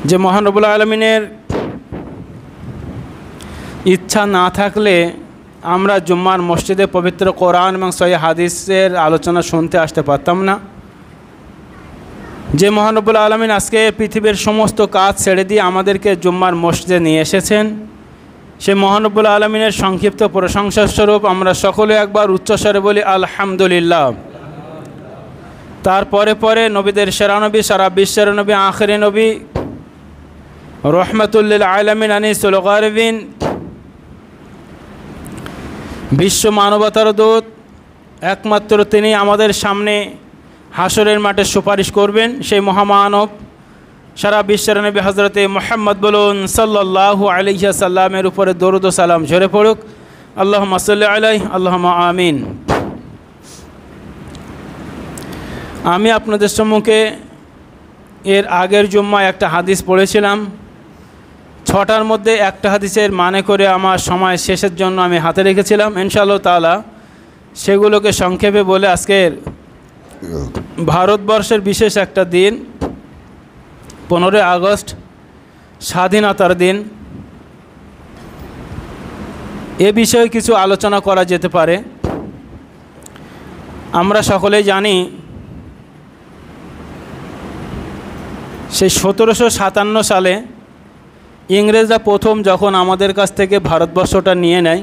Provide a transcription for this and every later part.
যে মহান রব্বুল আলামিনের ইচ্ছা না থাকলে আমরা জুম্মার মসজিদে পবিত্র কোরআন এবং সহিহ হাদিসের আলোচনা শুনতে আসতে পারতাম না। যে মহান রব্বুল আলামিন আজকে পৃথিবীর সমস্ত কাজ ছেড়ে দিয়ে আমাদেরকে জুম্মার মসজিদে নিয়ে এসেছেন, সে মহান রব্বুল আলামিনের সংক্ষিপ্ত প্রশংসা স্বরূপ আমরা সকলে একবার উচ্চস্বরে বলি আলহামদুলিল্লাহ। তারপরে পরে নবীদের সেরা নবী, সারা বিশ্বের নবী, আখিরি নবী, রহমাতুল লিল আলামিন আনিসুল গারিবিন, বিশ্ব মানবতার দূত, একমাত্র তিনি আমাদের সামনে হাসরের মাঠে সুপারিশ করবেন। সেই মহামানব সারা বিশ্বের নবী হযরতে মুহাম্মদ বলুন সাল্লাল্লাহু আলাইহি সাল্লামের উপরে দরুদ ও সালাম ঝরে পড়ুক। আল্লাহুম্মা সাল্লি আলাইহি, আল্লাহুম্মা আমিন। আমি আপনাদের সম্মুখে এর আগের জুম্মায় একটা হাদিস পড়েছিলাম। 6টার মধ্যে একটা হাদিসের মানে করে আমার সময় শেষের জন্য আমি হাতে রেখেছিলাম। ইনশাআল্লাহ তাআলা সেগুলোকে সংক্ষেপে বলে আজকের ভারতবর্ষের বিশেষ একটা দিন 15 আগস্ট, স্বাধীনতার দিন, এ বিষয়ে কিছু আলোচনা করা যেতে পারে। আমরা সকলেই জানি সেই 1757 সালে ইংরেজরা প্রথম যখন আমাদের কাছ থেকে ভারতবর্ষটা নিয়ে নেয়,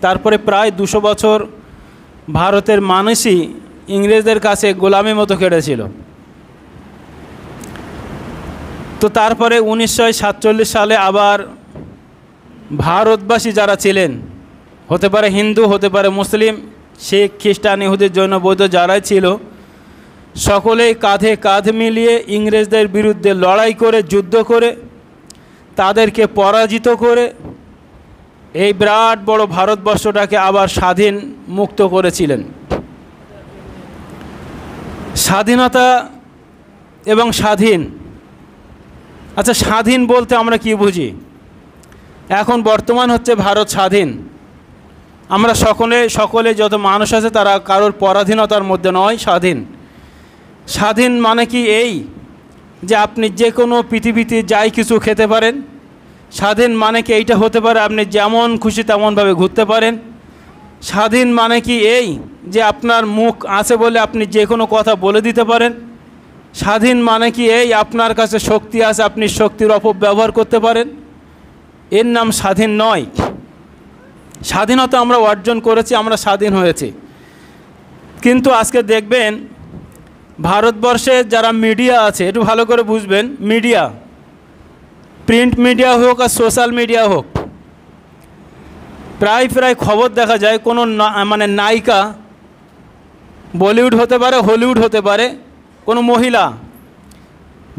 তারপরে প্রায় 200 বছর ভারতের মানুষই ইংরেজদের কাছে গোলামি মতো কেটেছিল। তো তারপরে 1947 সালে আবার ভারতবাসী যারা ছিলেন, হতে পারে হিন্দু, হতে পারে মুসলিম, শিখ, খ্রিস্টান, ইহুদি, জৈন, বৌদ্ধ যারাই ছিল, সকলেই কাঁধে কাঁধ মিলিয়ে ইংরেজদের বিরুদ্ধে লড়াই করে, যুদ্ধ করে, তাদেরকে পরাজিত করে এই বিরাট বড় ভারতবর্ষটাকে আবার স্বাধীন মুক্ত করেছিলেন। স্বাধীনতা এবং স্বাধীন, আচ্ছা স্বাধীন বলতে আমরা কি বুঝি? এখন বর্তমান হচ্ছে ভারত স্বাধীন। আমরা সকলে যত মানুষ আছে তারা কারোর পরাধীনতার মধ্যে নয়, স্বাধীন। স্বাধীন মানে কি এই যে আপনি যে কোনো পৃথিবীতে যাই কিছু খেতে পারেন? স্বাধীন মানে কি এইটা হতে পারে আপনি যেমন খুশি তেমনভাবে ঘুরতে পারেন? স্বাধীন মানে কি এই যে আপনার মুখ আছে বলে আপনি যে কোনো কথা বলে দিতে পারেন? স্বাধীন মানে কি এই আপনার কাছে শক্তি আছে, আপনি শক্তির অপব্যবহার করতে পারেন? এর নাম স্বাধীন নয়। স্বাধীনতা আমরা অর্জন করেছি, আমরা স্বাধীন হয়েছি। কিন্তু আজকে দেখবেন ভারতবর্ষে যারা মিডিয়া আছে, একটু ভালো করে বুঝবেন, মিডিয়া, প্রিন্ট মিডিয়া হোক আর সোশ্যাল মিডিয়া হোক, প্রায় খবর দেখা যায় কোনো মানে নায়িকা, বলিউড হতে পারে, হলিউড হতে পারে, কোনো মহিলা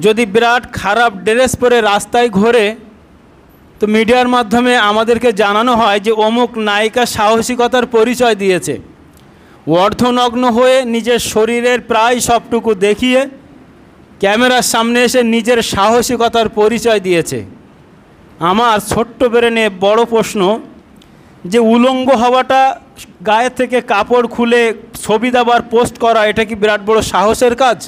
যদি বিরাট খারাপ ড্রেস পরে রাস্তায় ঘোরে, তো মিডিয়ার মাধ্যমে আমাদেরকে জানানো হয় যে অমুক নায়িকা সাহসিকতার পরিচয় দিয়েছে, অর্ধনগ্ন হয়ে নিজের শরীরের প্রায় সবটুকু দেখিয়ে ক্যামেরার সামনে এসে নিজের সাহসিকতার পরিচয় দিয়েছে। আমার ছোট্ট ব্রেনে বড় প্রশ্ন যে উলঙ্গ হওয়াটা, গায়ে থেকে কাপড় খুলে ছবি দেওয়ার, পোস্ট করা, এটা কি বিরাট বড় সাহসের কাজ?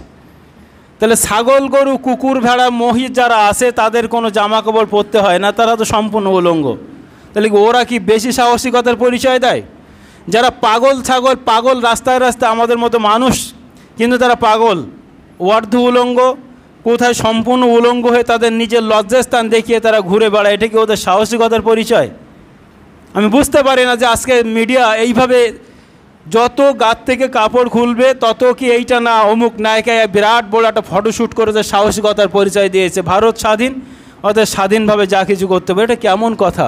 তাহলে ছাগল, গরু, কুকুর, ভেড়া, মহিষ যারা আছে তাদের কোনো জামা কাপড় পরতে হয় না, তারা তো সম্পূর্ণ উলঙ্গ। তাহলে ওরা কি বেশি সাহসিকতার পরিচয় দেয়? যারা পাগল ছাগল, পাগল রাস্তায় রাস্তায় আমাদের মতো মানুষ, কিন্তু তারা পাগল, অর্ধ উলঙ্গ, কোথায় সম্পূর্ণ উলঙ্গ হয়ে তাদের নিজের লজ্জাস্থান দেখিয়ে তারা ঘুরে বেড়ায়, এটা কি ওদের সাহসিকতার পরিচয়? আমি বুঝতে পারি না যে আজকে মিডিয়া এইভাবে যত গাত থেকে কাপড় খুলবে তত কি এইটা না অমুক নায়িকা বিরাট বড় একটা ফটোশ্যুট করে যে সাহসিকতার পরিচয় দিয়েছে। ভারত স্বাধীন, অর্থাৎ স্বাধীনভাবে যা কিছু করতে পারে, এটা কেমন কথা?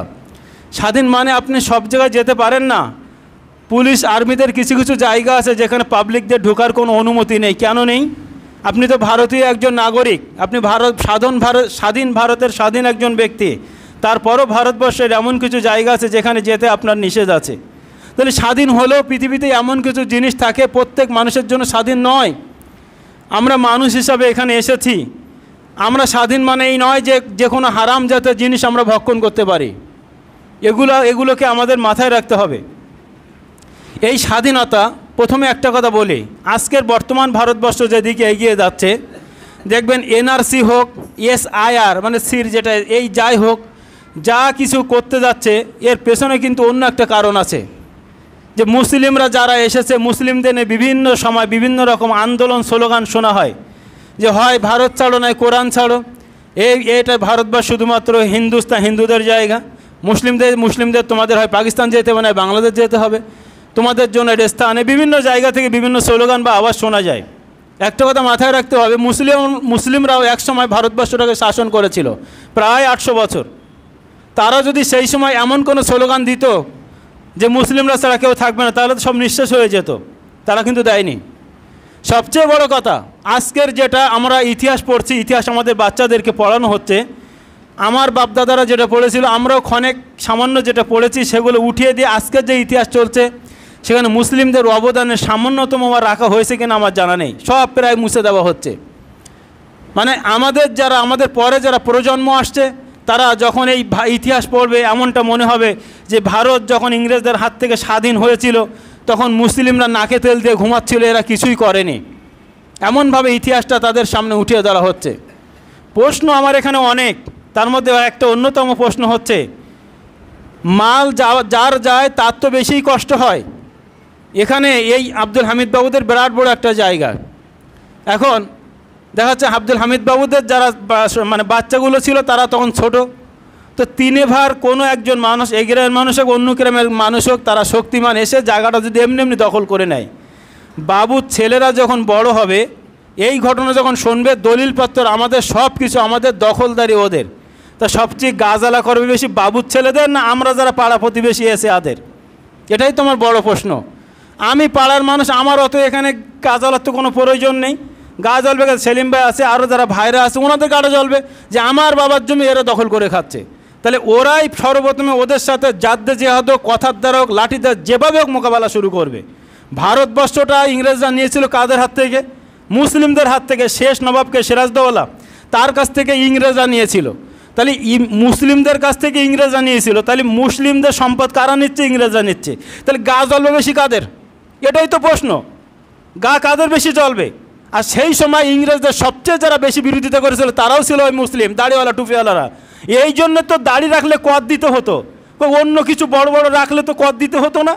স্বাধীন মানে আপনি সব জায়গায় যেতে পারেন না। পুলিশ আর্মিদের কিছু কিছু জায়গা আছে যেখানে পাবলিকদের ঢোকার কোনো অনুমতি নেই। কেন নেই? আপনি তো ভারতীয় একজন নাগরিক, আপনি স্বাধীন ভারতের স্বাধীন একজন ব্যক্তি, তারপরও ভারতবর্ষের এমন কিছু জায়গা আছে যেখানে যেতে আপনার নিষেধ আছে। তাহলে স্বাধীন হলেও পৃথিবীতে এমন কিছু জিনিস থাকে প্রত্যেক মানুষের জন্য স্বাধীন নয়। আমরা মানুষ হিসাবে এখানে এসেছি, আমরা স্বাধীন মানে এই নয় যে যে কোনো হারাম জাতীয় জিনিস আমরা ভক্ষণ করতে পারি। এগুলোকে আমাদের মাথায় রাখতে হবে। এই স্বাধীনতা, প্রথমে একটা কথা বলি, আজকের বর্তমান ভারতবর্ষ যেদিকে এগিয়ে যাচ্ছে দেখবেন এনআরসি হোক, এসআইআর মানে সির যেটা, এই যাই হোক, যা কিছু করতে যাচ্ছে এর পেছনে কিন্তু অন্য একটা কারণ আছে। যে মুসলিমরা যারা এসেছে, মুসলিমদের নিয়ে বিভিন্ন সময় বিভিন্ন রকম আন্দোলন স্লোগান শোনা হয়, যে হয় ভারত ছাড়ো নয় কোরআন ছাড়ো, এটা ভারতবর্ষ শুধুমাত্র হিন্দুদের জায়গা, মুসলিমদের তোমাদের হয় পাকিস্তান যেতে হবে, নয় বাংলাদেশ যেতে হবে, তোমাদের জন্য এটা স্থানে, বিভিন্ন জায়গা থেকে বিভিন্ন স্লোগান বা আওয়াজ শোনা যায়। একটা কথা মাথায় রাখতে হবে, মুসলিমরাও একসময় ভারতবর্ষটাকে শাসন করেছিল প্রায় 800 বছর। তারা যদি সেই সময় এমন কোনো স্লোগান দিত যে মুসলিমরা ছাড়া কেউ থাকবে না, তাহলে তো সব নিঃশেষ হয়ে যেত। তারা কিন্তু দেয়নি। সবচেয়ে বড় কথা, আজকের যেটা আমরা ইতিহাস পড়ছি, ইতিহাস আমাদের বাচ্চাদেরকে পড়ানো হচ্ছে, আমার বাপদাদারা যেটা পড়েছিল, আমরাও ক্ষণেক সামান্য যেটা পড়েছি সেগুলো উঠিয়ে দিয়ে আজকের যে ইতিহাস চলছে সেখানে মুসলিমদের অবদানের সামান্যতম রাখা হয়েছে কিনা আমার জানা নেই। সব প্রায় মুছে দেওয়া হচ্ছে। মানে আমাদের পরে যারা প্রজন্ম আসছে, তারা যখন এই ইতিহাস পড়বে এমনটা মনে হবে যে ভারত যখন ইংরেজদের হাত থেকে স্বাধীন হয়েছিল তখন মুসলিমরা নাকে তেল দিয়ে ঘুমাচ্ছিল, এরা কিছুই করেনি। এমনভাবে ইতিহাসটা তাদের সামনে উঠিয়ে ধরা হচ্ছে। প্রশ্ন আমার এখানে অনেক, তার মধ্যে একটা অন্যতম প্রশ্ন হচ্ছে, মাল যার যায় তার তো বেশিই কষ্ট হয়। এখানে এই আব্দুল হামিদ বাবুদের বিরাট বড় একটা জায়গা। এখন দেখা যাচ্ছে আব্দুল হামিদ বাবুদের যারা মানে বাচ্চাগুলো ছিল তারা তখন ছোট, তো তিনে ভার কোনো একজন মানুষ, এই গ্রামের মানুষ হোক অন্য গ্রামের মানুষ হোক, তারা শক্তিমান এসে জায়গাটা যদি এমনি দখল করে নেয়, বাবুর ছেলেরা যখন বড় হবে এই ঘটনা যখন শুনবে, দলিলপত্র আমাদের সব কিছু, আমাদের দখলদারি ওদের, তা সবচেয়ে গাজালা করবে বেশি বাবুর ছেলেদের না আমরা যারা পাড়া প্রতিবেশী এসে আদের? এটাই তোমার বড় প্রশ্ন। আমি পাড়ার মানুষ, আমার অত এখানে গা জ্বলার তো কোনো প্রয়োজন নেই। গা জ্বলবে সেলিম ভাই আছে, আরও যারা ভাইরা আছে ওনাদের গাড়া জ্বলবে যে আমার বাবার জমি এরা দখল করে খাচ্ছে। তাহলে ওরাই সর্বপ্রথমে ওদের সাথে জাদ্দে জেহাদ হোক, কথার দ্বারা হোক, লাঠি দ্বারা, যেভাবে হোক মোকাবেলা শুরু করবে। ভারতবর্ষটা ইংরেজরা নিয়েছিল কাদের হাত থেকে? মুসলিমদের হাত থেকে। শেষ নবাবকে সিরাজদৌল্লা, তার কাছ থেকে ইংরেজরা নিয়েছিল। তাহলে মুসলিমদের কাছ থেকে ইংরেজরা নিয়েছিল, তাহলে মুসলিমদের সম্পদ কারা নিচ্ছে? ইংরেজরা নিচ্ছে। তাহলে গা জ্বলবে বেশি কাদের? এটাই তো প্রশ্ন, গা কাদের বেশি জ্বলবে? আর সেই সময় ইংরেজদের সবচেয়ে যারা বেশি বিরোধিতা করেছিল তারাও ছিল ওই মুসলিম, দাড়িওয়ালা টুপিওয়ালারা। এই জন্য তো দাড়ি রাখলে কর দিতে হতো, অন্য কিছু বড় বড় রাখলে তো কর দিতে হতো না।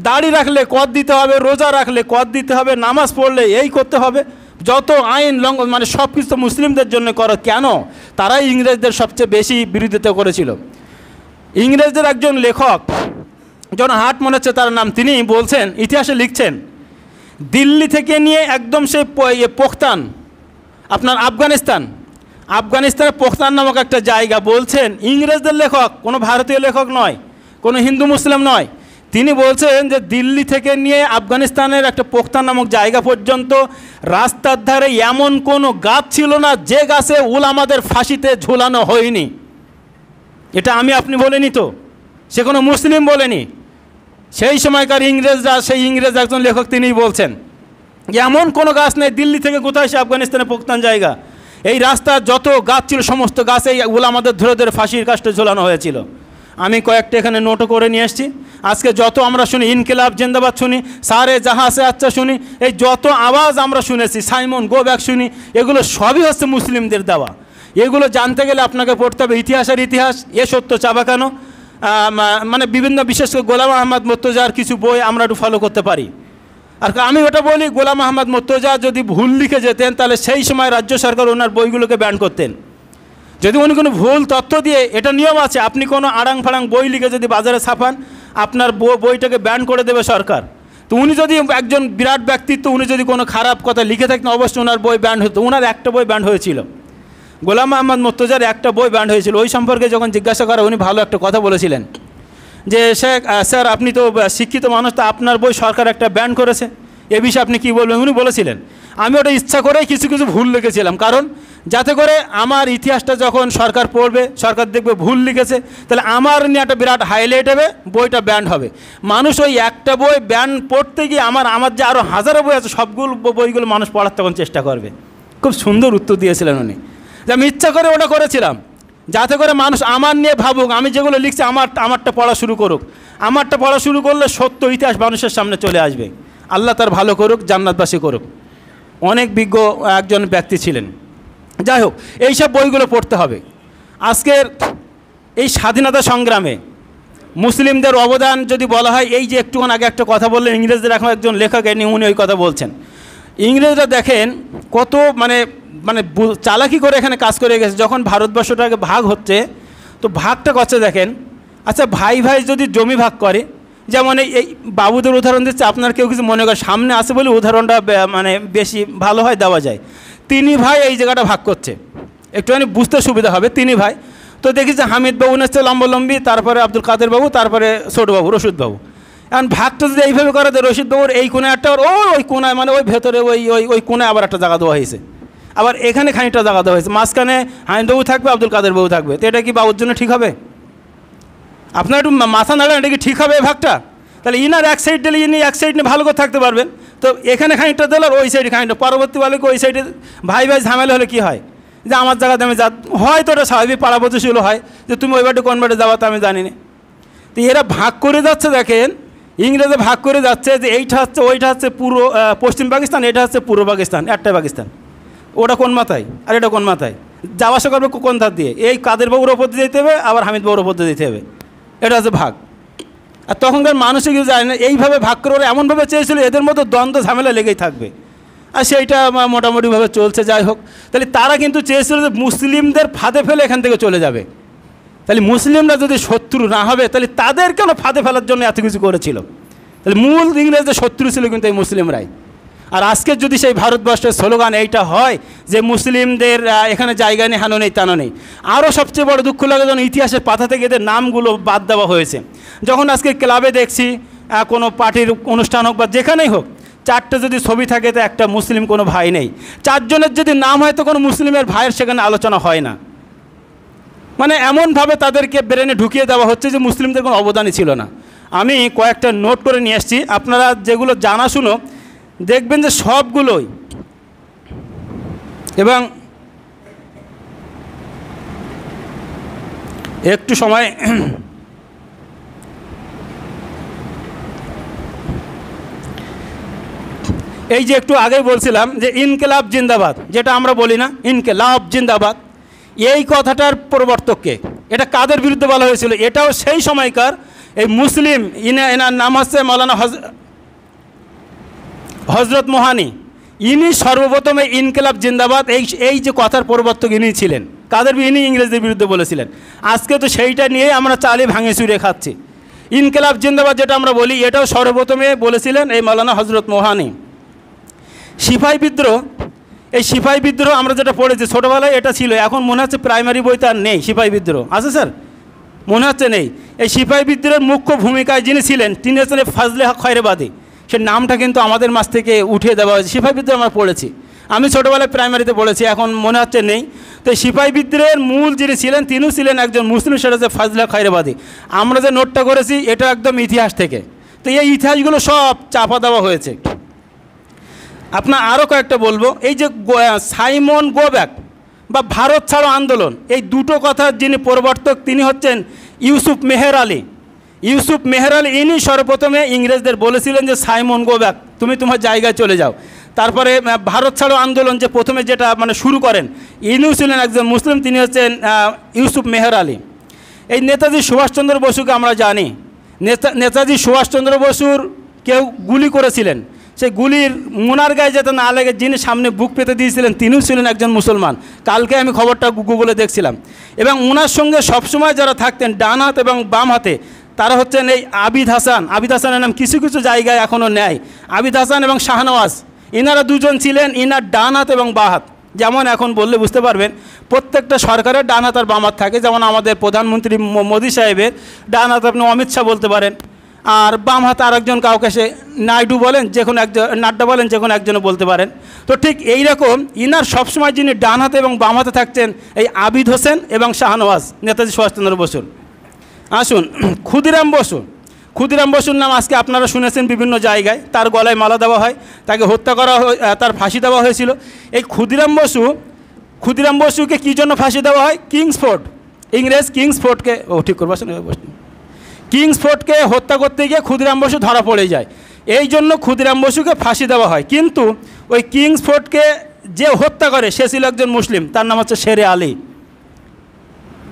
দাড়ি রাখলে কর দিতে হবে, রোজা রাখলে কর দিতে হবে, নামাজ পড়লে এই করতে হবে, যত আইন লঙ্ঘন, মানে সব কিছু তো মুসলিমদের জন্য করো। কেন? তারাই ইংরেজদের সবচেয়ে বেশি বিরোধিতা করেছিল। ইংরেজদের একজন লেখক, জন হাট মনে হচ্ছে তার নাম, তিনি বলছেন, ইতিহাসে লিখছেন, দিল্লি থেকে নিয়ে একদম সেই পোখতান, আপনার আফগানিস্তানের পোখতান নামক একটা জায়গা, বলছেন ইংরেজদের লেখক, কোনো ভারতীয় লেখক নয়, কোনো হিন্দু মুসলিম নয়। তিনি বলছেন যে দিল্লি থেকে নিয়ে আফগানিস্তানের একটা পোখতান নামক জায়গা পর্যন্ত রাস্তার ধারে এমন কোনো গাছ ছিল না যে গাছে উলামাদের ফাঁসিতে ঝুলানো হয়নি। এটা আমি আপনি বলিনি তো, সে কোনো মুসলিম বলেনি। সেই সময়কার ইংরেজরা, সেই ইংরেজ একজন লেখক, তিনিই বলছেন এমন কোনো গাছ নেই দিল্লি থেকে কোথায় সে আফগানিস্তানের পোখতান জায়গা, এই রাস্তার যত গাছ ছিল সমস্ত গাছে উলামাদের ধরে ধরে ফাঁসির কাস্টে ঝোলানো হয়েছিল। আমি কয়েকটা এখানে নোটও করে নিয়ে এসেছি। আজকে যত আমরা শুনি ইনকিলাব জিন্দাবাদ শুনি, সারে জাহাঁ সে আচ্ছা শুনি, এই যত আওয়াজ আমরা শুনেছি, সাইমন গো ব্যাক শুনি, এগুলো সবই হচ্ছে মুসলিমদের দেওয়া। এগুলো জানতে গেলে আপনাকে পড়তে হবে ইতিহাসের ইতিহাস, এ সত্য চাবাকানো, মানে বিভিন্ন, বিশেষ করে গোলাম আহমদ মুর্তজার কিছু বই আমরা একটু ফলো করতে পারি। আর আমি ওটা বলি, গোলাম আহমদ মুর্তজা যদি ভুল লিখে যেতেন তাহলে সেই সময় রাজ্য সরকার ওনার বইগুলোকে ব্যান করতেন। যদি উনি কোনো ভুল তথ্য দিয়ে, এটা নিয়ম আছে, আপনি কোনো আড়াং ফাড়াং বই লিখে যদি বাজারে ছাপান আপনার বইটাকে ব্যান করে দেবে সরকার। তো উনি যদি একজন বিরাট ব্যক্তিত্ব, উনি যদি কোনো খারাপ কথা লিখে থাকতেন অবশ্যই ওনার বই ব্যান্ড হতো। ওনার একটা বই ব্যান্ড হয়েছিল, গোলাম আহমদ মুর্তজার একটা বই ব্যান্ড হয়েছিল। ওই সম্পর্কে যখন জিজ্ঞাসা করা, উনি ভালো একটা কথা বলেছিলেন যে স্যার আপনি তো শিক্ষিত মানুষ, তা আপনার বই সরকার একটা ব্যান করেছে, এ বিষয়ে আপনি কী বলবেন? উনি বলেছিলেন আমি ওটা ইচ্ছা করেই কিছু কিছু ভুল লিখেছিলাম, কারণ যাতে করে আমার ইতিহাসটা যখন সরকার পড়বে, সরকার দেখবে ভুল লিখেছে, তাহলে আমার নিয়ে একটা বিরাট হাইলাইট হবে, বইটা ব্যান্ড হবে। মানুষ ওই একটা বই ব্যান পড়তে গিয়ে আমার যে আরও হাজারো বই আছে সবগুলো বইগুলো মানুষ পড়ার তখন চেষ্টা করবে। খুব সুন্দর উত্তর দিয়েছিলেন উনি, যে আমি ইচ্ছা করে ওটা করেছিলাম যাতে করে মানুষ আমার নিয়ে ভাবুক, আমি যেগুলো লিখছি আমারটা পড়া শুরু করুক। আমারটা পড়া শুরু করলে সত্য ইতিহাস মানুষের সামনে চলে আসবে। আল্লাহ তার ভালো করুক, জান্নাতবাসী করুক। অনেক বিজ্ঞ একজন ব্যক্তি ছিলেন। যাই হোক, এইসব বইগুলো পড়তে হবে। আজকের এই স্বাধীনতা সংগ্রামে মুসলিমদের অবদান যদি বলা হয়, এই যে একটুক্ষণ আগে একটা কথা বললেন, ইংরেজদের এখন একজন লেখক এনে উনি ওই কথা বলছেন। ইংরেজরা দেখেন কত মানে মানে চালাকি করে এখানে কাজ করে গেছে। যখন ভারতবর্ষটাকে ভাগ হচ্ছে, তো ভাগটা করছে দেখেন, আচ্ছা ভাই ভাই যদি জমি ভাগ করে, যেমন এই বাবুদের উদাহরণ দিচ্ছে, আপনার কেউ কিছু মনে করে সামনে আসে বলে উদাহরণটা মানে বেশি ভালো হয়, দেওয়া যায়। 3 ভাই এই জায়গাটা ভাগ করছে, একটুখানি বুঝতে সুবিধা হবে। 3 ভাই, তো দেখি যে হামিদ বাবু নেচ্ছে লম্বলম্বী, তারপরে আব্দুল কাদের বাবু, তারপরে ছোটবাবু রশিদ বাবু। এখন ভাগটা যদি এইভাবে করে দেয়, রশিদ বাবুর এই কোণে একটা, ওই কোণায় মানে ওই ভেতরে ওই ওই ওই কোণায় আবার একটা জায়গা দেওয়া হয়েছে, আবার এখানে খানিকটা জায়গা দেওয়া হয়েছে, মাঝখানে হামিদ বাবু থাকবে, আব্দুল কাদের বাবু থাকবে। তো এটা কি বাবুর জন্য ঠিক হবে? আপনার একটু মাথা নাড়েন, এটা কি ঠিক হবে এই ভাগটা? তাহলে ইনার এক সাইড দিলে ইনি এক সাইড নিয়ে ভালো করে থাকতে পারবেন। তো এখানে খানিকটা দিল আর ওই সাইডে খানিকটা, পরবর্তী বলে ওই সাইডে ভাই ভাই ঝামেলা হলে কী হয়, যে আমার জায়গাতে আমি যা হয়, তো ওটা স্বাভাবিক পাড়া প্রতিশীল হয় যে তুমি ওই বাটে কোন বাটে যাওয়া তো আমি জানি না। তো এরা ভাগ করে যাচ্ছে, দেখেন ইংরেজে ভাগ করে যাচ্ছে যে এইটা হচ্ছে, ওইটা হচ্ছে পূর্ব পশ্চিম পাকিস্তান, এটা হচ্ছে পূর্ব পাকিস্তান, একটাই পাকিস্তান। ওটা কোন মাথায় আর এটা কোন মাথায়, যাওয়া আসা করবে কোন ধার দিয়ে, এই কাদের বাবুর ওপর দিয়ে যেতে হবে, আবার হামিদ বাবুর ওপর দিয়ে যেতে হবে। এটা হচ্ছে ভাগ। আর তখনকার মানুষই কিছু জানে না, এইভাবে ভাগ করে ওরা এমনভাবে চেয়েছিল এদের মধ্যে দ্বন্দ্ব ঝামেলা লেগেই থাকবে, আর সেইটা মোটামুটিভাবে চলছে। যাই হোক, তাহলে তারা কিন্তু চেয়েছিল যে মুসলিমদের ফাঁদে ফেলে এখান থেকে চলে যাবে। তাহলে মুসলিমরা যদি শত্রু না হবে, তাহলে তাদের কেন ফাঁদে ফেলার জন্য এত কিছু করেছিল? তাহলে মূল ইংরেজদের শত্রু ছিল কিন্তু এই মুসলিমরাই। আর আজকে যদি সেই ভারতবর্ষের স্লোগান এইটা হয় যে মুসলিমদের এখানে জায়গা নেই, হানো নেই, তানো নেই, আরও সবচেয়ে বড় দুঃখ লাগে যখন ইতিহাসের পাতা থেকে এদের নামগুলো বাদ দেওয়া হয়েছে। যখন আজকে ক্লাবে দেখছি কোনো পার্টির অনুষ্ঠান হোক বা যেখানেই হোক, 4টে যদি ছবি থাকে তো একটা মুসলিম কোনো ভাই নেই, 4 জনের যদি নাম হয় তো কোনো মুসলিমের ভাইয়ের সেখানে আলোচনা হয় না। মানে এমনভাবে তাদেরকে ব্রেনে ঢুকিয়ে দেওয়া হচ্ছে যে মুসলিমদের কোনো অবদানই ছিল না। আমি কয়েকটা নোট করে নিয়ে এসেছি, আপনারা যেগুলো জানাশুনো দেখবেন যে সবগুলোই, এবং একটু সময় এই যে একটু আগেই বলছিলাম যে ইনকিলাব জিন্দাবাদ, যেটা আমরা বলি না ইনকিলাব জিন্দাবাদ, এই কথাটার প্রবর্তককে, এটা কাদের বিরুদ্ধে বলা হয়েছিল? এটাও সেই সময়কার এই মুসলিম, এনার নাম হচ্ছে মৌলানা হজরত মোহানি। ইনি সর্বপ্রথম এই ইনকিলাব জিন্দাবাদ এই যে কথার প্রবর্তক ইনি ছিলেন। ইনি ইংরেজদের বিরুদ্ধে বলেছিলেন। আজকে তো সেইটা নিয়ে আমরা চালে ভাঙে চুরে খাচ্ছি। ইনকিলাব জিন্দাবাদ যেটা আমরা বলি, এটাও সর্বপ্রথমে বলেছিলেন এই মৌলানা হজরত মোহানি। সিপাহী বিদ্রোহ, এই সিপাহী বিদ্রোহ আমরা যেটা পড়েছি ছোটোবেলায়, এটা ছিল, এখন মনে হচ্ছে প্রাইমারি বইতে আর নেই। সিপাহী বিদ্রোহ আছে স্যার? মনে হচ্ছে নেই। এই সিপাহী বিদ্রোহের মুখ্য ভূমিকায় যিনি ছিলেন তিনি হচ্ছেন ফজলে হক খয়রেবাদী। সে নামটা কিন্তু আমাদের মাঝ থেকে উঠিয়ে দেওয়া হয়েছে। সিপাহী বিদ্রোহ আমরা পড়েছি, আমি ছোটোবেলায় প্রাইমারিতে পড়েছি, এখন মনে হচ্ছে নেই। তো সিপাহী বিদ্রোহের মূল যিনি ছিলেন তিনিও ছিলেন একজন মুসলিম, সেটা হচ্ছে ফজলে হক খয়রেবাদী। আমরা যে নোটটা করেছি এটা একদম ইতিহাস থেকে। তো এই ইতিহাসগুলো সব চাপা দেওয়া হয়েছে। আপনার আরও কয়েকটা বলবো, এই যে সাইমন গো ব্যাক বা ভারত ছাড়ো আন্দোলন, এই দুটো কথার যিনি প্রবর্তক তিনি হচ্ছেন ইউসুফ মেহের আলী। ইউসুফ মেহের আলী ইনি সর্বপ্রথমে ইংরেজদের বলেছিলেন যে সাইমন গো ব্যাক, তুমি তোমার জায়গায় চলে যাও। তারপরে ভারত ছাড়ো আন্দোলন যে প্রথমে যেটা মানে শুরু করেন, ইনিও ছিলেন একজন মুসলিম, তিনি হচ্ছেন ইউসুফ মেহের আলী। এই নেতাজি সুভাষচন্দ্র বসুকে আমরা জানি, নেতাজি সুভাষচন্দ্র বসুর কেউ গুলি করেছিলেন, সেই গুলির মোনার গায়ে যাতে না লাগে যিনি সামনে বুক পেতে দিয়েছিলেন তিনিও ছিলেন একজন মুসলমান। কালকে আমি খবরটা গুগলে দেখছিলাম। এবং ওনার সঙ্গে সবসময় যারা থাকতেন ডান হাত এবং বাম হাতে, তারা হচ্ছেন এই আবিদ হাসান। আবিদ হাসানের নাম কিছু কিছু জায়গায় এখনও নেয়, আবিদ হাসান এবং শাহনওয়াজ। ইনারা দুজন ছিলেন ইনার ডান হাত এবং বাঁ হাত। যেমন এখন বললে বুঝতে পারবেন, প্রত্যেকটা সরকারের ডান হাত আর বাম হাত থাকে। যেমন আমাদের প্রধানমন্ত্রী মোদি সাহেবের ডান হাত আপনি অমিত শাহ বলতে পারেন, আর বাম হাতে আরেকজন কাউকে সে নাইডু বলেন, যে কোনো একজন, নাড্ডা বলেন, যে কোনো একজনও বলতে পারেন। তো ঠিক এই রকম ইনার সবসময় যিনি ডান হাতে এবং বাম হাতে থাকতেন এই আবিদ হোসেন এবং শাহনওয়াজ, নেতাজি সুভাষচন্দ্র বসুর। আসুন ক্ষুদিরাম বসু। ক্ষুদিরাম বসুর নাম আজকে আপনারা শুনেছেন বিভিন্ন জায়গায়, তার গলায় মালা দেওয়া হয়, তাকে হত্যা করা হয়, তার ফাঁসি দেওয়া হয়েছিল। এই ক্ষুদিরাম বসুকে কী জন্য ফাঁসি দেওয়া হয়? কিংসফোর্ড, ইংরেজ কিংসফোর্ডকে ঠিক করবো, কিংসফোর্ডকে হত্যা করতে গিয়ে ক্ষুদিরাম বসু ধরা পড়ে যায়, এই জন্য ক্ষুদিরাম বসুকে ফাঁসি দেওয়া হয়। কিন্তু ওই কিংসফোর্ডকে যে হত্যা করে সে ছিল একজন মুসলিম, তার নাম হচ্ছে শেরে আলী।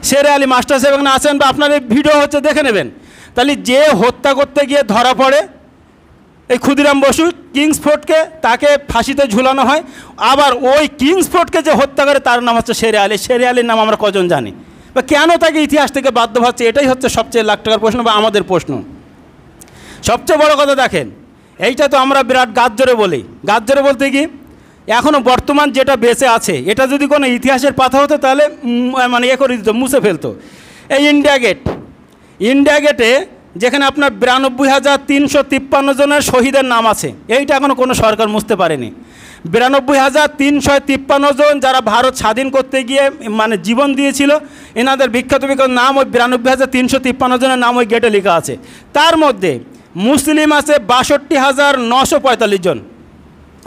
শেরে আলী মাস্টার সাহেব এখানে আছেন, বা আপনার এই ভিডিও হচ্ছে দেখে নেবেন। তাহলে যে হত্যা করতে গিয়ে ধরা পড়ে এই ক্ষুদিরাম বসু কিংসফোর্ডকে, তাকে ফাঁসিতে ঝুলানো হয়। আবার ওই কিংসফোর্ডকে যে হত্যা করে তার নাম হচ্ছে শেরে আলী। শেরে আলীর নাম আমরা কজন জানি, বা কেন তাকে ইতিহাস থেকে বাধ্য হচ্ছে? এটাই হচ্ছে সবচেয়ে লাখ টাকার প্রশ্ন, বা আমাদের প্রশ্ন। সবচেয়ে বড় কথা দেখেন, এইটা তো আমরা বিরাট গাজরে বলি। গাজরে বলতে কি, এখনও বর্তমান যেটা বেঁচে আছে এটা যদি কোনো ইতিহাসের পাতা হতো তাহলে মানে এ করে দিত, মুছে ফেলতো। এই ইন্ডিয়া গেট, ইন্ডিয়া গেটে যেখানে আপনার 92,353 জনের শহীদের নাম আছে, এইটা এখনও কোনো সরকার মুছতে পারেনি। 92,353 জন যারা ভারত স্বাধীন করতে গিয়ে মানে জীবন দিয়েছিল, এনাদের বিখ্যাত বিখ্যাত নাম ওই 92,353 জনের নাম ওই গেটে লেখা আছে। তার মধ্যে মুসলিম আছে 62,945 জন।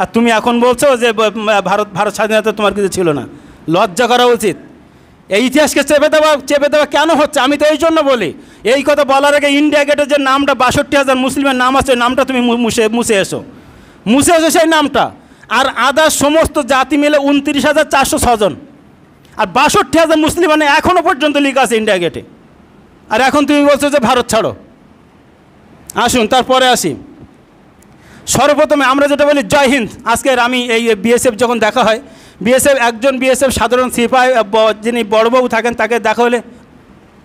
আর তুমি এখন বলছো যে ভারত স্বাধীনতা তোমার কিছু ছিল না। লজ্জা করা উচিত। এই ইতিহাসকে চেপে দেওয়া কেন হচ্ছে? আমি তো এই জন্য বলি, এই কথা বলার আগে ইন্ডিয়া গেটের যে নামটা 62,000 মুসলিমের নাম আছে, নামটা তুমি মুছে এসো সেই নামটা। আর আদার সমস্ত জাতি মিলে 29,406 জন। আর 62,000 মুসলিম মানে এখনও পর্যন্ত লেখা আছে ইন্ডিয়া গেটে। আর এখন তুমি বলছো যে ভারত ছাড়ো। আসুন তারপরে আসি। সর্বপ্রথমে আমরা যেটা বলি জয় হিন্দ। আজকের আমি এই বিএসএফ যখন দেখা হয়, বিএসএফ একজন বিএসএফ সাধারণ সিপাহি যিনি বড়বাবু থাকেন তাকে দেখা হলে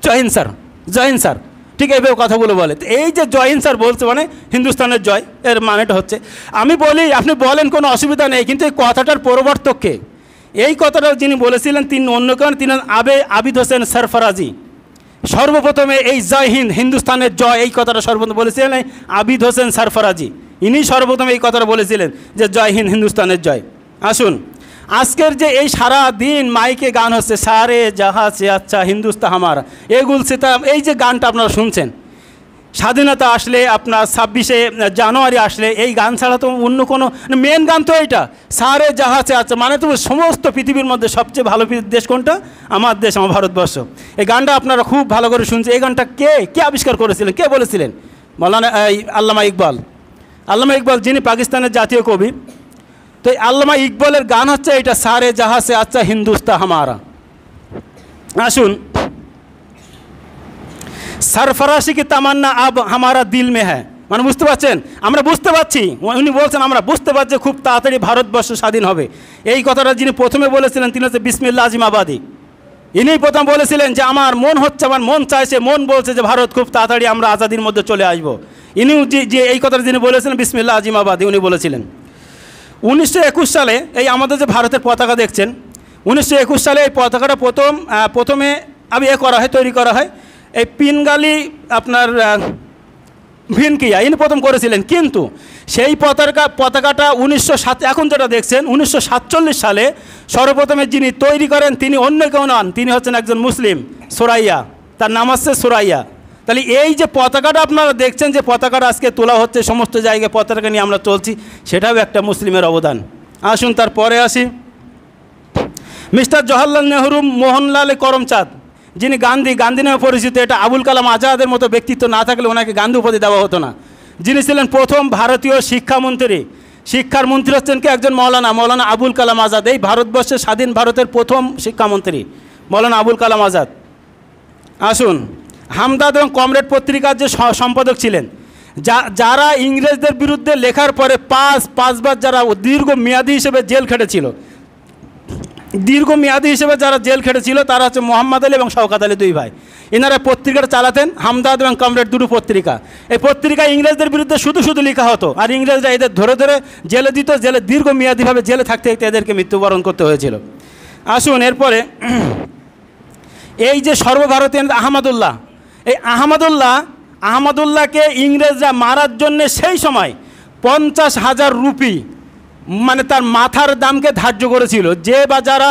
জয় হিন্দ স্যার, জয় হিন্দ স্যার, ঠিক এইভাবে কথা বলে। তো এই যে জয় হিন্দ স্যার বলছে মানে হিন্দুস্তানের জয়, এর মানেটা হচ্ছে, আমি বলি আপনি বলেন কোনো অসুবিধা নেই, কিন্তু এই কথাটার প্রবর্তককে, এই কথাটা যিনি বলেছিলেন তিনি অন্য কেন, তিনি আবিদ হোসেন সরফরাজি। সর্বপ্রথমে এই জয় হিন্দ, হিন্দুস্তানের জয়, এই কথাটা সর্বপ্রথম বলেছিলেন আবিদ হোসেন সরফরাজি। ইনি সর্বপ্রথম এই কথাটা বলেছিলেন যে জয় হিন্দ, হিন্দুস্তানের জয়। আসুন, আজকের যে এই সারা দিন মাইকে গান হচ্ছে সারে জাহা সে আচ্ছা হিন্দুস্তান হামারা, এগুল সিতাম, এই যে গানটা আপনারা শুনছেন, স্বাধীনতা আসলে আপনার 26শে জানুয়ারি আসলে এই গান ছাড়া তো অন্য কোনো মেন গান তো এইটা, সারে জাহা সে আচ্ছা, মানে তো সমস্ত পৃথিবীর মধ্যে সবচেয়ে ভালো দেশ কোনটা? আমার দেশ, আমার ভারতবর্ষ। এই গানটা আপনারা খুব ভালো করে শুনছেন। এই গানটা কে আবিষ্কার করেছিলেন, কে বলেছিলেন? মৌলানা আল্লামা ইকবাল। আল্লামা ইকবাল যিনি পাকিস্তানের জাতীয় কবি। তো এই আল্লামা ইকবালের গান হচ্ছে এটা, সারে জাহা সে আচ্ছা হিন্দুস্তান হামারা। আসুন, সরফরাশি কি তামান্না আব হামারা দিল মে হ্যায়, মানে বুঝতে পারছেন? আমরা বুঝতে পারছি, উনি বলছেন আমরা বুঝতে পারছি খুব তাড়াতাড়ি ভারতবর্ষ স্বাধীন হবে। এই কথাটা যিনি প্রথমে বলেছিলেন তিনি হচ্ছে বিসমিল্লাহ আজিমাবাদী। ইনি প্রথম বলেছিলেন যে আমার মন হচ্ছে, আমার মন চাইছে, মন বলছে যে ভারত খুব তাড়াতাড়ি আমরা আজাদির মধ্যে চলে আসবো। ইনিও যে এই কথাটা যিনি বলেছিলেন বিসমিল্লাহ আজিমাবাদী, উনি বলেছিলেন। 1921 সালে এই আমাদের যে ভারতের পতাকা দেখছেন, 1921 সালে এই পতাকাটা প্রথমে তৈরি করা হয় এই পিনগালি আপনার ভিনকিয়া, ইনি প্রথম করেছিলেন। কিন্তু সেই পতাকাটা 1907, এখন যেটা দেখছেন 1947 সালে সর্বপ্রথমে যিনি তৈরি করেন তিনি অন্য কেউ নন, তিনি হচ্ছেন একজন মুসলিম, সোরাইয়া, তার নাম হচ্ছে সোরাইয়া। তাহলে এই যে পতাকাটা আপনারা দেখছেন, যে পতাকাটা আজকে তোলা হচ্ছে সমস্ত জায়গায়, পতাকা নিয়ে আমরা চলছি, সেটাও একটা মুসলিমের অবদান। আসুন তারপরে আসি। মিস্টার জওহরলাল নেহরু মোহনলাল করমচাঁদ, যিনি গান্ধী নামে পরিচিত, এটা আবুল কালাম আজাদের মতো ব্যক্তিত্ব না থাকলে ওনাকে গান্ধী উপাধি দেওয়া হতো না। যিনি ছিলেন প্রথম ভারতীয় শিক্ষামন্ত্রী, শিক্ষার মন্ত্রী হচ্ছেন কি একজন মৌলানা আবুল কালাম আজাদ। এই ভারতবর্ষের স্বাধীন ভারতের প্রথম শিক্ষামন্ত্রী মৌলানা আবুল কালাম আজাদ। আসুন, হামদাদ এবং কমরেড পত্রিকার যে সম্পাদক ছিলেন, যারা ইংরেজদের বিরুদ্ধে লেখার পরে পাঁচবার যারা দীর্ঘমেয়াদী হিসেবে জেল খেটেছিল, যারা জেল খেটেছিল তারা হচ্ছে মোহাম্মদ আলী এবং শওকত আলী, দুই ভাই। এনারা পত্রিকাটা চালাতেন, হামদাদ এবং কমরেড, দুটো পত্রিকা। এই পত্রিকায় ইংরেজদের বিরুদ্ধে শুধু লেখা হতো, আর ইংরেজরা এদের ধরে জেলে দিত। জেলে দীর্ঘমেয়াদীভাবে জেলে থাকতে এদেরকে মৃত্যুবরণ করতে হয়েছিল। আসুন এরপরে এই যে সর্বভারতীয় আহমদুল্লাহ, এই আহমদুল্লাহকে ইংরেজরা মারার জন্যে সেই সময় 50,000 রুপি, মানে তার মাথার দামকে ধার্য করেছিল। যে বা যারা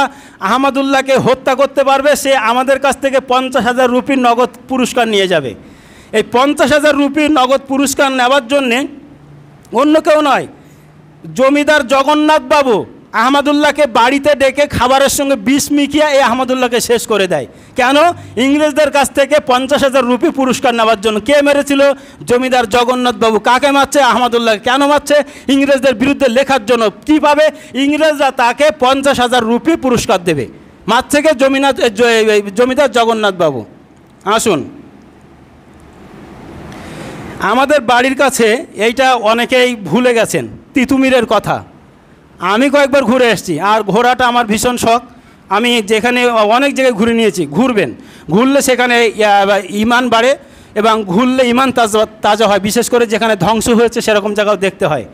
আহমদুল্লাহকে হত্যা করতে পারবে সে আমাদের কাছ থেকে 50,000 রুপির নগদ পুরস্কার নিয়ে যাবে। এই 50,000 রুপির নগদ পুরস্কার নেওয়ার জন্যে অন্য কেউ নয়, জমিদার জগন্নাথ বাবু আহমদুল্লাহকে বাড়িতে ডেকে খাবারের সঙ্গে বিষ মিশিয়ে এই আহমদুল্লাহকে শেষ করে দেয়। কেন? ইংরেজদের কাছ থেকে 50,000 রুপি পুরস্কার নেওয়ার জন্য। কে মেরেছিল? জমিদার জগন্নাথ বাবু। কাকে মারছে? আহমদুল্লাহ। কেন মারছে? ইংরেজদের বিরুদ্ধে লেখার জন্য। কীভাবে? ইংরেজরা তাকে 50,000 রুপি পুরস্কার দেবে। মারছে কে? জমিদার জগন্নাথ বাবু। আসুন, আমাদের বাড়ির কাছে এইটা অনেকেই ভুলে গেছেন, তিতুমিরের কথা। আমি কয়েকবার ঘুরে এসেছি, আর ঘোরাটা আমার ভীষণ শখ। আমি যেখানে অনেক জায়গায় ঘুরে নিয়েছি। ঘুরবেন, ঘুরলে সেখানে ইমান বাড়ে এবং ঘুরলে ইমান তাজা হয়। বিশেষ করে যেখানে ধ্বংস হয়েছে সেরকম জায়গাও দেখতে হয়।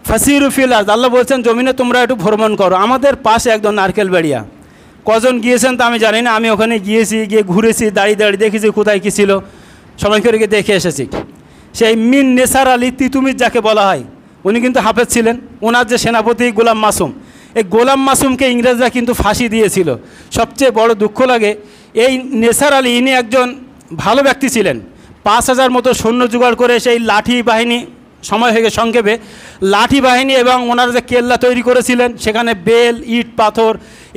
ফাসিরু ফিল আরদ, আল্লাহ বলছেন জমিনে তোমরা একটু ভ্রমণ করো। আমাদের পাশে একদম নারকেল বাড়িয়া, কজন গিয়েছেন তা আমি জানি না। আমি ওখানে গিয়েছি, গিয়ে ঘুরেছি, দাঁড়িয়ে দাঁড়িয়ে দেখেছি কোথায় কী ছিল, সবাই করে গিয়ে দেখে এসেছি। সেই মিন নেসার আলী তিতুমির যাকে বলা হয়, উনি কিন্তু হাফেজ ছিলেন। ওনার যে সেনাপতি গোলাম মাসুম, এই গোলাম মাসুমকে ইংরেজরা কিন্তু ফাঁসি দিয়েছিল। সবচেয়ে বড় দুঃখ লাগে, এই নেসার আলী ইনি একজন ভালো ব্যক্তি ছিলেন। 5,000 মতো সৈন্য জোগাড় করে সেই লাঠি বাহিনী, সময় হয়ে গেছে সংক্ষেপে, লাঠি বাহিনী এবং ওনারা যে কেল্লা তৈরি করেছিলেন সেখানে বেল, ইট, পাথর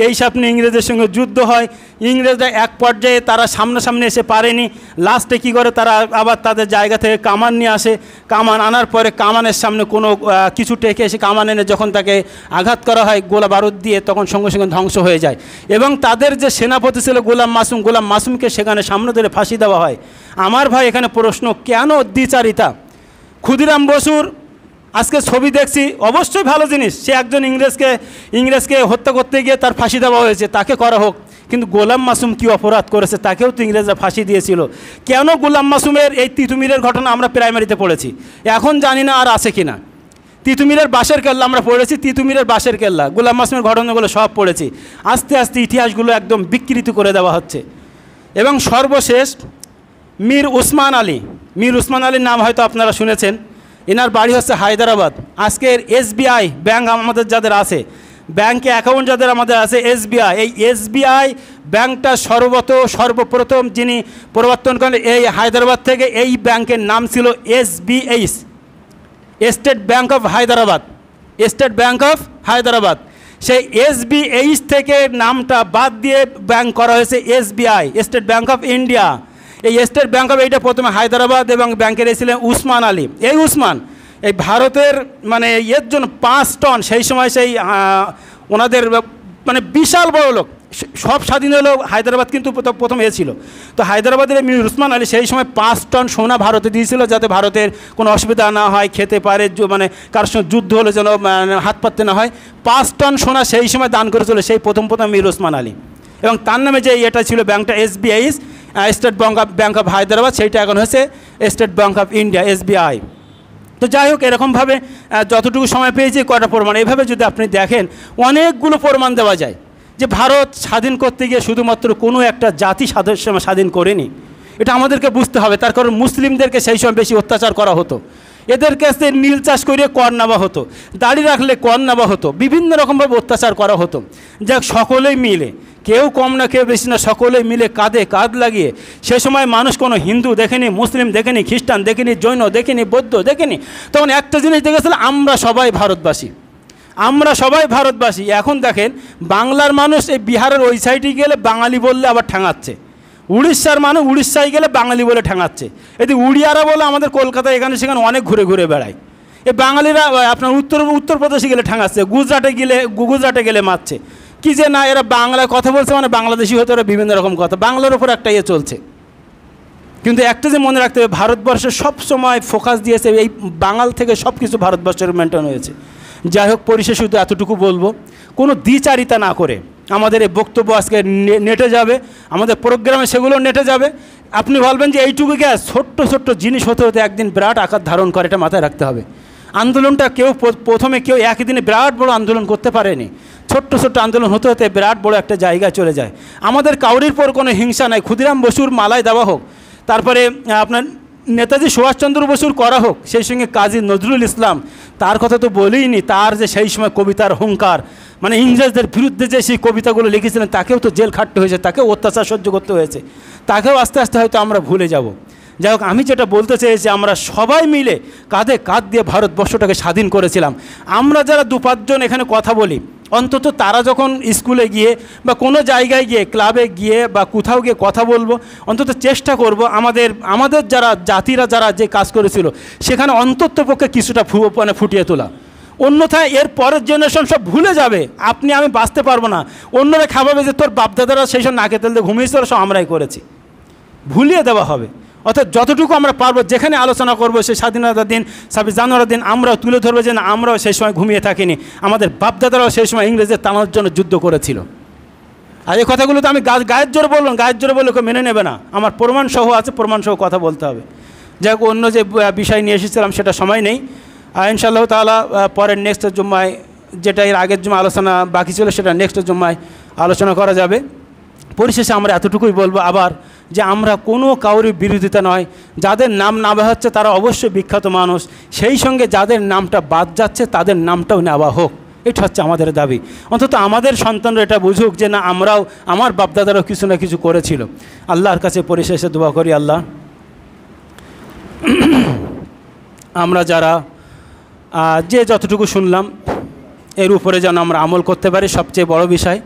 এইসব নিয়ে ইংরেজদের সঙ্গে যুদ্ধ হয়। ইংরেজরা এক পর্যায়ে তারা সামনাসামনি এসে পারেনি। লাস্টে কী করে, তারা আবার তাদের জায়গা থেকে কামান নিয়ে আসে। কামান আনার পরে কামানের সামনে কোনো কিছু টেকে এসে কামান এনে যখন তাকে আঘাত করা হয় গোলা বারুদ দিয়ে, তখন সঙ্গে সঙ্গে ধ্বংস হয়ে যায়। এবং তাদের যে সেনাপতি ছিল গোলাম মাসুমকে সেখানে সামনে ধরে ফাঁসি দেওয়া হয়। আমার ভাই এখানে প্রশ্ন, কেন দ্বিচারিতা? ক্ষুদিরাম বসুর আজকে ছবি দেখছি, অবশ্যই ভালো জিনিস। সে একজন ইংরেজকে হত্যা করতে গিয়ে তার ফাঁসি দেওয়া হয়েছে, তাকে করা হোক। কিন্তু গোলাম মাসুম কী অপরাধ করেছে? তাকেও তো ইংরেজরা ফাঁসি দিয়েছিল। কেন গোলাম মাসুমের এই তিতুমিরের ঘটনা আমরা প্রাইমারিতে পড়েছি, এখন জানি না আর আছে কি না। তিতুমিরের বাঁশের কেল্লা আমরা পড়েছি, তিতুমিরের বাঁশের কেল্লা, গোলাম মাসুমের ঘটনাগুলো সব পড়েছি। আস্তে আস্তে ইতিহাসগুলো একদম বিকৃত করে দেওয়া হচ্ছে। এবং সর্বশেষ মীর উসমান আলীর নাম হয়তো আপনারা শুনেছেন। এনার বাড়ি হচ্ছে হায়দ্রাবাদ। আজকের SBI ব্যাংক আমাদের যাদের আছে, ব্যাংকে অ্যাকাউন্ট যাদের আমাদের আছে, SBI, এই SBI ব্যাংকটা সর্বপ্রথম যিনি প্রবর্তন করেন এই হায়দ্রাবাদ থেকে। এই ব্যাংকের নাম ছিল SBH, state bank of Hyderabad. সেই SBH থেকে নামটা বাদ দিয়ে ব্যাংক করা হয়েছে SBI, state bank of India. এই স্টেট ব্যাংক অফ এইটা প্রথমে হায়দ্রাবাদ, এবং ব্যাংকের ছিলেন উসমান আলী। এই উসমান এই ভারতের মানে এর জন্য 5 টন, সেই সময় সেই ওনাদের মানে বিশাল বড় লোক, সব স্বাধীন হলো হায়দ্রাবাদ কিন্তু প্রথম ছিল। তো হায়দ্রাবাদের মীর উসমান আলী সেই সময় 5 টন সোনা ভারতে দিয়েছিল, যাতে ভারতের কোনো অসুবিধা না হয়, খেতে পারে, মানে কারোর সঙ্গে যুদ্ধ হলে যেন হাত পাততে না হয়। 5 টন সোনা সেই সময় দান করেছিল সেই প্রথম মীর উসমান আলী। এবং তার নামে যে এটা ছিল ব্যাংকটা SBI, state bank of Hyderabad, সেইটা এখন হচ্ছে state bank of India, SBI। তো যাই হোক, এরকমভাবে যতটুকু সময় পেয়েছি কয়টা প্রমাণ, এইভাবে যদি আপনি দেখেন অনেকগুলো প্রমাণ দেওয়া যায় যে ভারত স্বাধীন করতে গিয়ে শুধুমাত্র কোনো একটা জাতি স্বাধীন করেনি। এটা আমাদেরকে বুঝতে হবে। তার কারণ মুসলিমদেরকে সেই সময় বেশি অত্যাচার করা হতো, এদের কাছে নীল চাষ করে কর নেওয়া হতো, দাড়ি রাখলে কর নেওয়া হতো, বিভিন্ন রকমভাবে অত্যাচার করা হতো। যাক, সকলেই মিলে, কেউ কম না কেউ বেশি না, সকলেই মিলে কাঁধে কাঁধ লাগিয়ে, সে সময় মানুষ কোনো হিন্দু দেখেনি, মুসলিম দেখেনি, খ্রিস্টান দেখেনি, জৈন দেখেনি, বৌদ্ধ দেখেনি। তখন একটা জিনিস দেখেছিল, আমরা সবাই ভারতবাসী। এখন দেখেন বাংলার মানুষ এই বিহারের ওই সাইডে গেলে বাঙালি বললে আবার ঠ্যাঙাচ্ছে, উড়িষ্যার মানুষ উড়িষ্যায় গেলে বাঙালি বলে ঠ্যাঙাচ্ছে। এদি উড়িয়ারা বলে আমাদের কলকাতায় এখানে সেখানে অনেক ঘুরে ঘুরে বেড়ায়। এই বাঙালিরা আপনার উত্তরপ্রদেশে গেলে ঠ্যাঙাচ্ছে, গুজরাটে গেলে মারছে। কি যে না, এরা বাংলায় কথা বলছে মানে বাংলাদেশি হতে, ওরা বিভিন্ন রকম কথা, বাংলার ওপর একটা চলছে। কিন্তু একটা যে মনে রাখতে হবে, ভারতবর্ষের সবসময় ফোকাস দিয়েছে এই বাঙাল থেকে সব কিছু ভারতবর্ষের মেনটেন হয়েছে। যাই হোক, পরিশেষে শুধু এতটুকু বলবো, কোনো দ্বিচারিতা না করে আমাদের এই বক্তব্য আজকে নেটে যাবে, আমাদের প্রোগ্রামে সেগুলো নেটে যাবে। আপনি বলবেন যে এইটুকু গ্যাস ছোট্ট জিনিস হতে হতে একদিন বিরাট আকার ধারণ করে, এটা মাথায় রাখতে হবে। আন্দোলনটা প্রথমে কেউ একই দিনে বিরাট বড় আন্দোলন করতে পারেনি। ছোট্ট আন্দোলন হতে হতে বিরাট বড় একটা জায়গায় চলে যায়। আমাদের কাউরির পর কোনো হিংসা নাই। ক্ষুদিরাম বসুর মালায় দেওয়া হোক, তারপরে আপনার নেতাজি সুভাষচন্দ্র বসুর করা হোক, সেই সঙ্গে কাজী নজরুল ইসলাম, তার কথা তো বলেইনি। তার যে সেই সময় কবিতার হুঙ্কার, মানে ইংরেজদের বিরুদ্ধে যে সেই কবিতাগুলো লিখেছিলেন, তাকেও তো জেল খাটতে হয়েছে, তাকেও অত্যাচার সহ্য করতে হয়েছে, তাকেও আস্তে আস্তে হয়তো আমরা ভুলে যাব। যাই হোক, আমি যেটা বলতে চেয়েছি, আমরা সবাই মিলে কাঁধে কাঁধ দিয়ে ভারতবর্ষটাকে স্বাধীন করেছিলাম। আমরা যারা 2-5 জন এখানে কথা বলি, অন্তত তারা যখন স্কুলে গিয়ে বা কোনো জায়গায় গিয়ে, ক্লাবে গিয়ে বা কোথাও গিয়ে কথা বলবো, অন্তত চেষ্টা করব আমাদের যারা জাতিরা যারা যে কাজ করেছিল সেখানে অন্ততপক্ষে কিছুটা ফুটিয়ে তোলা। অন্যথায় এর পরের জেনারেশন সব ভুলে যাবে, আমি বাঁচতে পারবো না, অন্যরা খাওয়াবে যে তোর বাপদাদারা সেই সব নাকে তেল দিয়ে ঘুমিয়েছিল, সব আমরাই করেছি, ভুলিয়ে দেওয়া হবে। অর্থাৎ যতটুকু আমরা পারবো, যেখানে আলোচনা করবো সেই স্বাধীনতার দিন, 26 জানুয়ারির দিন আমরাও তুলে ধরবো যে না, আমরাও সেই সময় ঘুমিয়ে থাকিনি, আমাদের বাপদাদারাও সেই সময় ইংরেজদের তাড়ানোর জন্য যুদ্ধ করেছিল। আর এই কথাগুলো তো আমি গায়ের জোরে বললাম, গায়ের জোরে বলে কেউ মেনে নেবে না, আমার প্রমাণসহ আছে, প্রমাণসহ কথা বলতে হবে। যাই হোক, অন্য যে বিষয় নিয়ে এসেছিলাম সেটা সময় নেই, ইনশাআল্লাহ তাআলা পরের নেক্সট জুম্মায়, যেটা এর আগের জুম্মা আলোচনা বাকি ছিল সেটা নেক্সট জুম্মায় আলোচনা করা যাবে। পরিশেষে আমরা এতটুকুই বলবো আবার, যে আমরা কোনো কাউরি বিরোধিতা নয়, যাদের নাম না হচ্ছে তারা অবশ্যই বিখ্যাত মানুষ, সেই সঙ্গে যাদের নামটা বাদ যাচ্ছে তাদের নামটাও নেওয়া হোক, এটা হচ্ছে আমাদের দাবি। অন্তত আমাদের সন্তানরা এটা বুঝুক যে না, আমার বাপদাদারাও কিছু না কিছু করেছিল। আল্লাহর কাছে পরিশেষে দোয়া করি, আল্লাহ আমরা যারা যে যতটুকু শুনলাম এর উপরে যেন আমরা আমল করতে পারি, সবচেয়ে বড় বিষয়।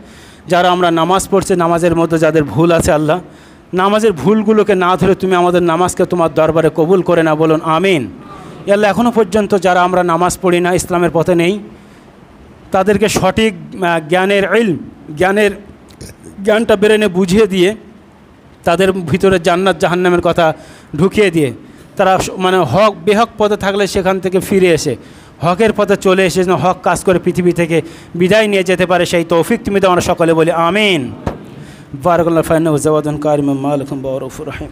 যারা আমরা নামাজ পড়ছি, নামাজের মধ্যে যাদের ভুল আছে, আল্লাহ নামাজের ভুলগুলোকে না ধরে তুমি আমাদের নামাজকে তোমার দরবারে কবুল করে না, বলুন আমিন। আল্লাহ এখনও পর্যন্ত যারা আমরা নামাজ পড়ি না, ইসলামের পথে নেই, তাদেরকে সঠিক জ্ঞানটা ব্রেনে বুঝিয়ে দিয়ে, তাদের ভিতরে জান্নাত জাহান্নামের কথা ঢুকিয়ে দিয়ে, তারা বেহক পথে থাকলে সেখান থেকে ফিরে এসে হকের পথে চলে এসে হক কাজ করে পৃথিবী থেকে বিদায় নিয়ে যেতে পারে, সেই তৌফিক তুমি দাও, আমরা সকলে বলি আমিন। বারাকাল্লাহু ফিকুম ওয়া জাওয়াদান কারিমান মালাকুম ওয়া রাউফুর রহিম।